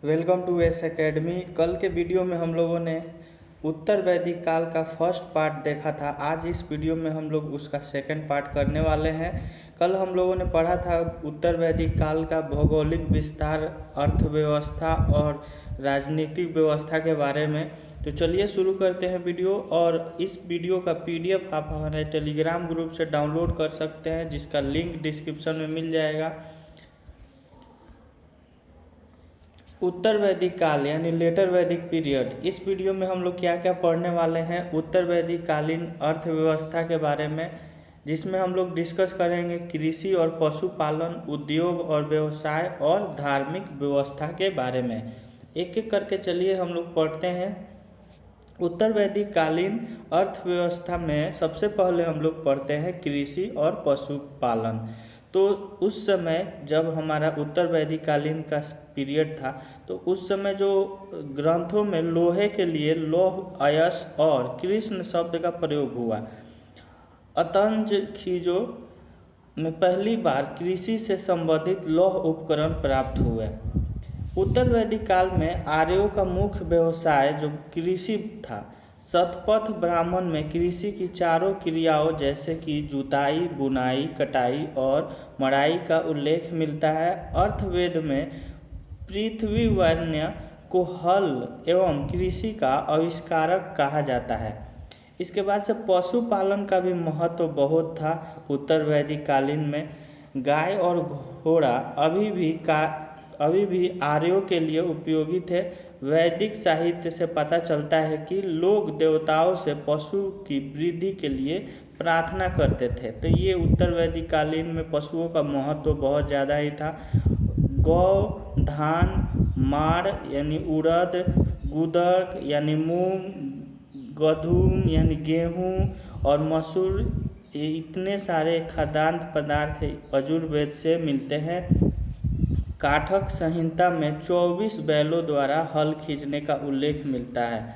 Welcome to S academy. कल के video में हम लोगों ने उत्तर वैदिक काल का फर्स्ट पार्ट देखा था। आज इस वीडियो में हम लोग उसका सेकंड पार्ट करने वाले हैं। कल हम लोगों ने पढ़ा था उत्तर वैदिक काल का भौगोलिक विस्तार, अर्थव्यवस्था और राजनीतिक व्यवस्था के बारे में। तो चलिए शुरू करते हैं वीडियो। और इस वीडियो का पीडीएफ आप हमारे टेलीग्राम ग्रुप से डाउनलोड कर सकते हैं, जिसका लिंक डिस्क्रिप्शन में मिल जाएगा। उत्तर वैदिक काल यानी लेटर वैदिक पीरियड, इस वीडियो में हम लोग क्या क्या पढ़ने वाले हैं उत्तर वैदिक कालीन अर्थव्यवस्था के बारे में, जिसमें हम लोग डिस्कस करेंगे कृषि और पशुपालन, उद्योग और व्यवसाय और धार्मिक व्यवस्था के बारे में। एक एक करके चलिए हम लोग पढ़ते हैं। उत्तर वैदिक कालीन अर्थव्यवस्था में सबसे पहले हम लोग पढ़ते हैं कृषि और पशुपालन। तो उस समय जब हमारा उत्तर वैदिक कालीन का पीरियड था, तो उस समय जो ग्रंथों में लोहे के लिए लौह, अयस और कृष्ण शब्द का प्रयोग हुआ। अतंज खीजो में पहली बार कृषि से संबंधित लौह उपकरण प्राप्त हुए। उत्तर वैदिक काल में आर्यों का मुख्य व्यवसाय जो कृषि था। शतपथ ब्राह्मण में कृषि की चारों क्रियाओं जैसे कि जुताई, बुनाई, कटाई और मड़ाई का उल्लेख मिलता है। अर्थवेद में पृथ्वीवन्य को हल एवं कृषि का आविष्कारक कहा जाता है। इसके बाद से पशुपालन का भी महत्व बहुत था। उत्तर वैदिक कालीन में गाय और घोड़ा अभी भी आर्यों के लिए उपयोगी थे। वैदिक साहित्य से पता चलता है कि लोग देवताओं से पशु की वृद्धि के लिए प्रार्थना करते थे। तो ये उत्तर वैदिक कालीन में पशुओं का महत्व बहुत ज़्यादा ही था। गौ, धान, माड़ यानी उड़द, गुदक यानी मूंग, गधूम यानी गेहूँ और मसूर, इतने सारे खाद्यान्न पदार्थ यजुर्वेद से मिलते हैं। काठक संहिता में 24 बैलों द्वारा हल खींचने का उल्लेख मिलता है।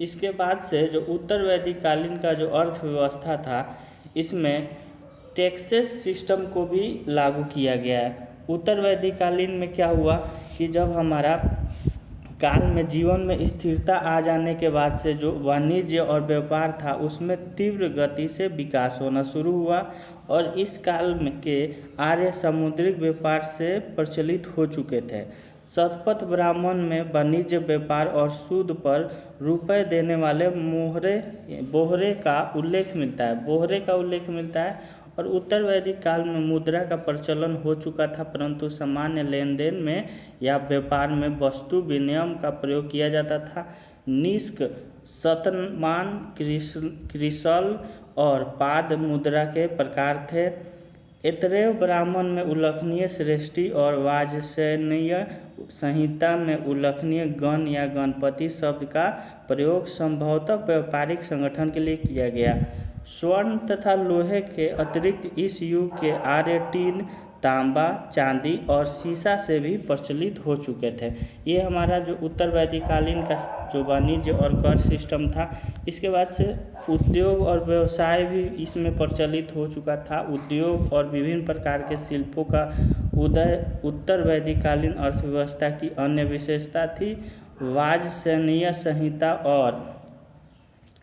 इसके बाद से जो उत्तर वैदिक कालीन का जो अर्थव्यवस्था था, इसमें टैक्सेस सिस्टम को भी लागू किया गया है। उत्तर वैदिक कालीन में क्या हुआ कि जब हमारा काल में जीवन में स्थिरता आ जाने के बाद से जो वाणिज्य और व्यापार था, उसमें तीव्र गति से विकास होना शुरू हुआ। और इस काल में के आर्य समुद्रिक व्यापार से प्रचलित हो चुके थे। शतपथ ब्राह्मण में वाणिज्य व्यापार और सूद पर रुपए देने वाले बोहरे का उल्लेख मिलता है। और उत्तर वैदिक काल में मुद्रा का प्रचलन हो चुका था, परंतु सामान्य लेन देन में या व्यापार में वस्तु विनिमय का प्रयोग किया जाता था। निष्क, शतमान, क्रिसल और पाद मुद्रा के प्रकार थे। एतरेव ब्राह्मण में उल्लेखनीय श्रेष्ठी और वाजसेनीय संहिता में उल्लेखनीय गण या गणपति शब्द का प्रयोग संभवतः व्यापारिक संगठन के लिए किया गया। स्वर्ण तथा लोहे के अतिरिक्त इस युग के आर्य टीन, तांबा, चांदी और सीसा से भी प्रचलित हो चुके थे। ये हमारा जो उत्तर वैदिक कालीन का जो वाणिज्य और कर सिस्टम था। इसके बाद से उद्योग और व्यवसाय भी इसमें प्रचलित हो चुका था। उद्योग और विभिन्न प्रकार के शिल्पों का उदय उत्तर वैदिक कालीन अर्थव्यवस्था की अन्य विशेषता थी। वाजसेनीय संहिता और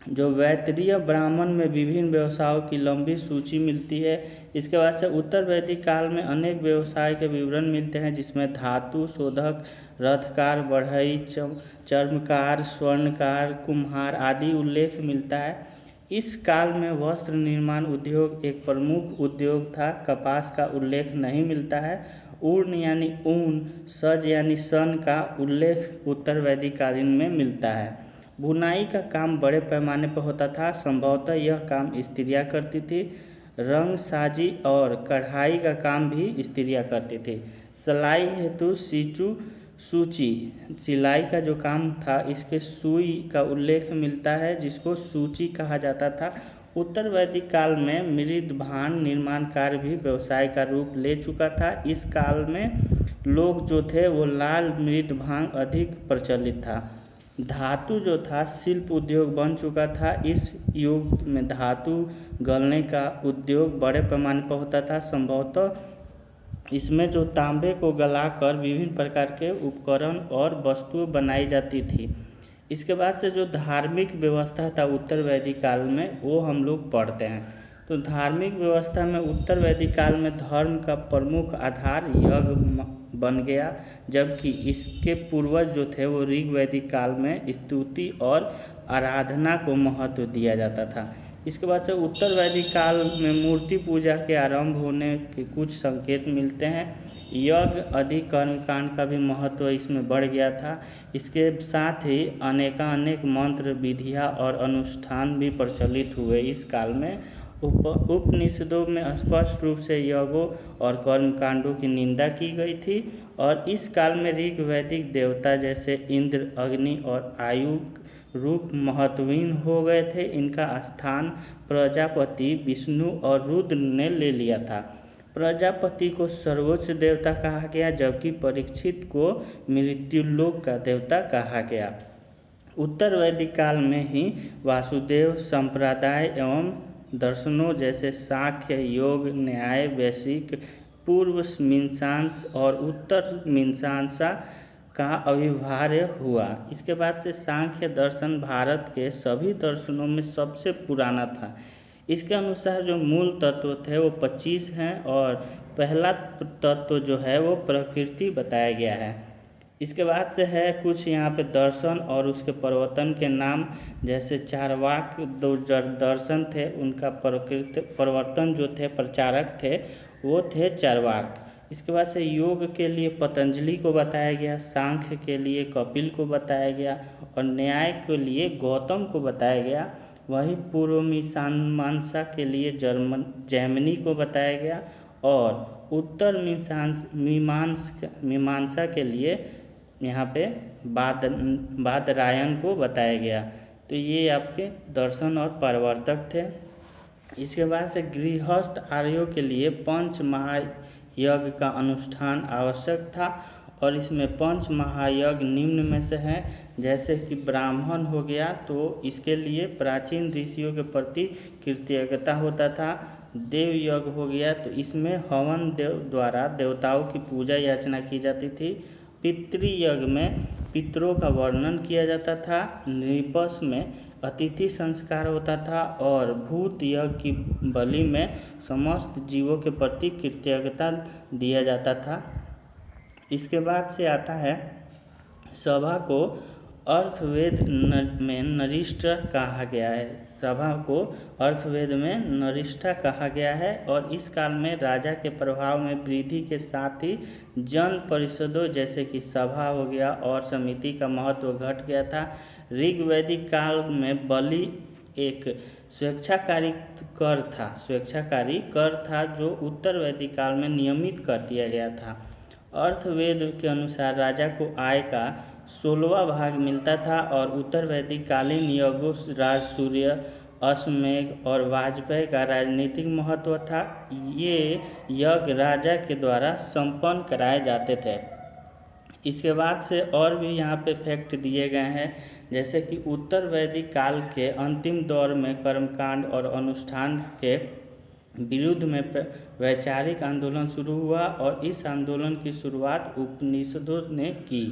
जो वैतरीय ब्राह्मण में विभिन्न व्यवसायों की लंबी सूची मिलती है। इसके बाद से उत्तर वैदिक काल में अनेक व्यवसाय के विवरण मिलते हैं, जिसमें धातु शोधक, रथकार, बढ़ई, चर्मकार, स्वर्णकार, कुम्हार आदि उल्लेख मिलता है। इस काल में वस्त्र निर्माण उद्योग एक प्रमुख उद्योग था। कपास का उल्लेख नहीं मिलता है। ऊन यानी ऊन, सज यानी सन का उल्लेख उत्तर वैदिक कालीन में मिलता है। बुनाई का काम बड़े पैमाने पर होता था, संभवतः यह काम स्त्रियां करती थी। रंगसाजी और कढ़ाई का काम भी स्त्रियां करती थी। सिलाई हेतु सूची, सिलाई का जो काम था, इसके सुई का उल्लेख मिलता है, जिसको सूची कहा जाता था। उत्तर वैदिक काल में मृदभांड निर्माण कार्य भी व्यवसाय का रूप ले चुका था। इस काल में लोग जो थे वो लाल मृदभांड अधिक प्रचलित था। धातु जो था शिल्प उद्योग बन चुका था। इस युग में धातु गलने का उद्योग बड़े पैमाने पर होता था। संभवतः इसमें जो तांबे को गलाकर विभिन्न प्रकार के उपकरण और वस्तुएं बनाई जाती थी। इसके बाद से जो धार्मिक व्यवस्था था उत्तर वैदिक काल में, वो हम लोग पढ़ते हैं। तो धार्मिक व्यवस्था में उत्तर वैदिक काल में धर्म का प्रमुख आधार यज्ञ बन गया, जबकि इसके पूर्वज जो थे वो ऋग वैदिक काल में स्तुति और आराधना को महत्व दिया जाता था। इसके बाद से उत्तर वैदिक काल में मूर्ति पूजा के आरंभ होने के कुछ संकेत मिलते हैं। यज्ञ अधिक कर्मकांड का भी महत्व इसमें बढ़ गया था। इसके साथ ही अनेकानेक मंत्र, विधियाँ और अनुष्ठान भी प्रचलित हुए इस काल में। उपनिषदों में स्पष्ट रूप से यज्ञों और कर्मकांडों की निंदा की गई थी। और इस काल में ऋग वैदिक देवता जैसे इंद्र, अग्नि और आयु रूप महत्वहीन हो गए थे। इनका स्थान प्रजापति, विष्णु और रुद्र ने ले लिया था। प्रजापति को सर्वोच्च देवता कहा गया, जबकि परीक्षित को मृत्युलोक का देवता कहा गया। उत्तर वैदिक काल में ही वासुदेव संप्रदाय एवं दर्शनों जैसे सांख्य, योग, न्याय, वैशेषिक, पूर्व मीमांसा और उत्तर मीमांसा का आविर्भाव हुआ। इसके बाद से सांख्य दर्शन भारत के सभी दर्शनों में सबसे पुराना था। इसके अनुसार जो मूल तत्व थे वो 25 हैं और पहला तत्व जो है वो प्रकृति बताया गया है। इसके बाद से है कुछ यहाँ पे दर्शन और उसके प्रवर्तन के नाम, जैसे चारवाक दो दर्शन थे, उनका प्रवर्तन जो थे, प्रचारक थे, वो थे चारवाक। इसके बाद से योग के लिए पतंजलि को बताया गया, सांख्य के लिए कपिल को बताया गया और न्याय के लिए गौतम को बताया गया। वहीं पूर्व मीमांसा के लिए जैमिनी को बताया गया और उत्तर मीमांसा के लिए यहाँ पे बादरायण को बताया गया। तो ये आपके दर्शन और प्रवर्तक थे। इसके बाद से गृहस्थ आर्यों के लिए पंच महायज्ञ का अनुष्ठान आवश्यक था और इसमें पंच महायज्ञ निम्न में से हैं, जैसे कि ब्राह्मण हो गया तो इसके लिए प्राचीन ऋषियों के प्रति कृतज्ञता होता था। देव यज्ञ हो गया तो इसमें हवन द्वारा देवताओं की पूजा याचना की जाती थी। पितृयज्ञ में पितरों का वर्णन किया जाता था। नृपस में अतिथि संस्कार होता था और भूत यज्ञ की बलि में समस्त जीवों के प्रति कृतज्ञता दिया जाता था। इसके बाद से आता है सभा को अर्थवेद में नरिष्ठा कहा गया है। सभा को अर्थवेद में नरिष्ठा कहा गया है और इस काल में राजा के प्रभाव में वृद्धि के साथ ही जन परिषदों जैसे कि सभा हो गया और समिति का महत्व घट गया था। ऋग वैदिक काल में बलि एक स्वेच्छाकारी कर था जो उत्तर वैदिक काल में नियमित कर दिया गया था। अर्थवेद के अनुसार राजा को आय का 16वां भाग मिलता था और उत्तर वैदिक कालीन यज्ञों राज सूर्य, अश्वमेध और वाजपेयी का राजनीतिक महत्व था। ये यज्ञ राजा के द्वारा संपन्न कराए जाते थे। इसके बाद से और भी यहाँ पे फैक्ट दिए गए हैं, जैसे कि उत्तर वैदिक काल के अंतिम दौर में कर्मकांड और अनुष्ठान के विरुद्ध में वैचारिक आंदोलन शुरू हुआ और इस आंदोलन की शुरुआत उपनिषदों ने की।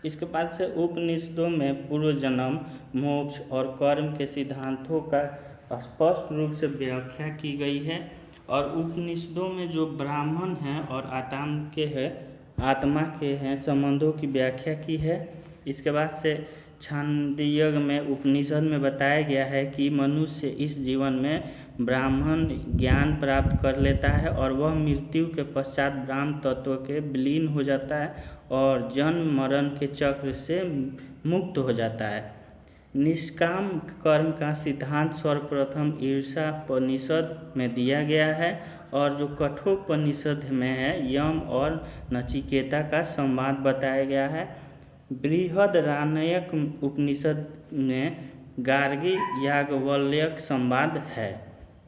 इसके बाद से उपनिषदों में पूर्व जन्म, मोक्ष और कर्म के सिद्धांतों का स्पष्ट रूप से व्याख्या की गई है और उपनिषदों में जो ब्राह्मण हैं और आत्मा के हैं संबंधों की व्याख्या की है। इसके बाद से छांदोग्य में उपनिषद में बताया गया है कि मनुष्य इस जीवन में ब्राह्मण ज्ञान प्राप्त कर लेता है और वह मृत्यु के पश्चात ब्रह्म तत्व के विलीन हो जाता है और जन्म मरण के चक्र से मुक्त हो जाता है। निष्काम कर्म का सिद्धांत सर्वप्रथम ईशावास्योपनिषद में दिया गया है और जो कठोपनिषद में है यम और नचिकेता का संवाद बताया गया है। बृहदारण्यक उपनिषद में गार्गी याज्ञवल्क्य संवाद है।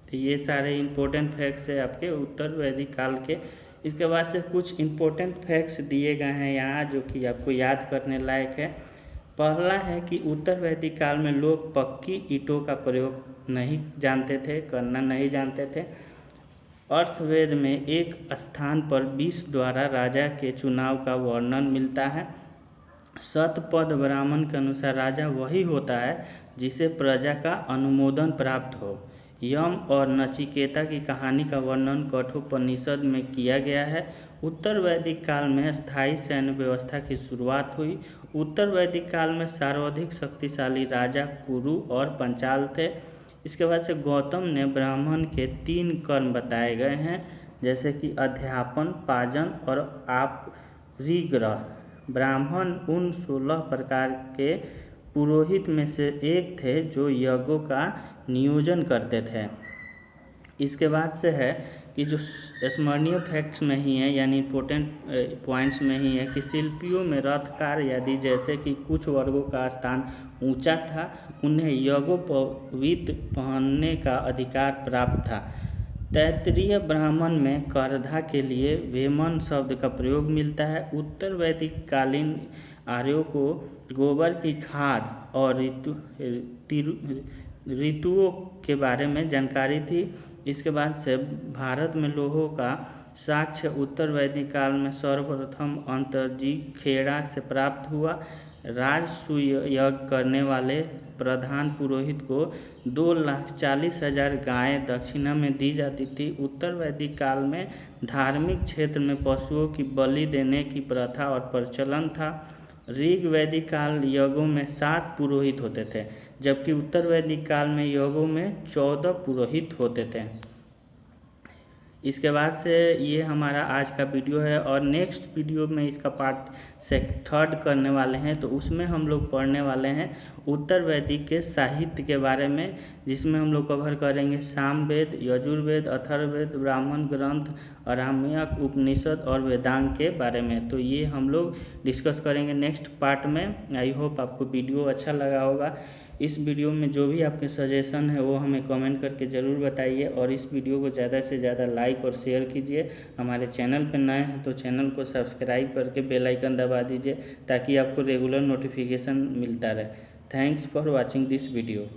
तो ये सारे इम्पोर्टेंट फैक्ट्स है आपके उत्तर वैदिक काल के। इसके बाद से कुछ इम्पोर्टेंट फैक्ट्स दिए गए हैं यहाँ जो कि आपको याद करने लायक है। पहला है कि उत्तर वैदिक काल में लोग पक्की ईंटों का प्रयोग करना नहीं जानते थे। अर्थवेद में एक स्थान पर विष द्वारा राजा के चुनाव का वर्णन मिलता है। शतपथ ब्राह्मण के अनुसार राजा वही होता है जिसे प्रजा का अनुमोदन प्राप्त हो। यम और नचिकेता की कहानी का वर्णन कठोपनिषद में किया गया है। उत्तर वैदिक काल में स्थायी सैन्य व्यवस्था की शुरुआत हुई। उत्तर वैदिक काल में सर्वाधिक शक्तिशाली राजा कुरु और पंचाल थे। इसके बाद से गौतम ने ब्राह्मण के 3 कर्म बताए गए हैं, जैसे कि अध्यापन, पाजन और अपरिग्रह। ब्राह्मण उन 16 प्रकार के पुरोहित में से एक थे जो यज्ञों का नियोजन करते थे। इसके बाद से है कि जो स्मरणीय फैक्ट्स में ही है, यानी इम्पोर्टेंट पॉइंट्स में ही है कि शिल्पियों में रथकार आदि जैसे कि कुछ वर्गों का स्थान ऊंचा था, उन्हें यज्ञोपवीत पहनने का अधिकार प्राप्त था। तैत्तिरीय ब्राह्मण में करधा के लिए वेमन शब्द का प्रयोग मिलता है। उत्तर वैदिक कालीन आर्यों को गोबर की खाद और ऋतुओं के बारे में जानकारी थी। इसके बाद से भारत में लोहों का साक्ष्य उत्तर वैदिक काल में सर्वप्रथम अंतर्जी खेड़ा से प्राप्त हुआ। राजसूय यज्ञ करने वाले प्रधान पुरोहित को 2,40,000 गायें दक्षिणा में दी जाती थी। उत्तर वैदिक काल में धार्मिक क्षेत्र में पशुओं की बलि देने की प्रथा और प्रचलन था। ऋग वैदिक काल यज्ञों में 7 पुरोहित होते थे, जबकि उत्तर वैदिक काल में यज्ञों में 14 पुरोहित होते थे। इसके बाद से ये हमारा आज का वीडियो है, और नेक्स्ट वीडियो में इसका पार्ट 3 करने वाले हैं, तो उसमें हम लोग पढ़ने वाले हैं उत्तर वैदिक के साहित्य के बारे में, जिसमें हम लोग कवर करेंगे सामवेद, यजुर्वेद, अथर्ववेद, ब्राह्मण ग्रंथ, अराम्यक, उपनिषद और वेदांग के बारे में। तो ये हम लोग डिस्कस करेंगे नेक्स्ट पार्ट में। आई होप आपको वीडियो अच्छा लगा होगा। इस वीडियो में जो भी आपके सजेशन है वो हमें कमेंट करके ज़रूर बताइए, और इस वीडियो को ज़्यादा से ज़्यादा लाइक और शेयर कीजिए। हमारे चैनल पर नए हैं तो चैनल को सब्सक्राइब करके बेल आइकन दबा दीजिए, ताकि आपको रेगुलर नोटिफिकेशन मिलता रहे। Thanks for watching this video.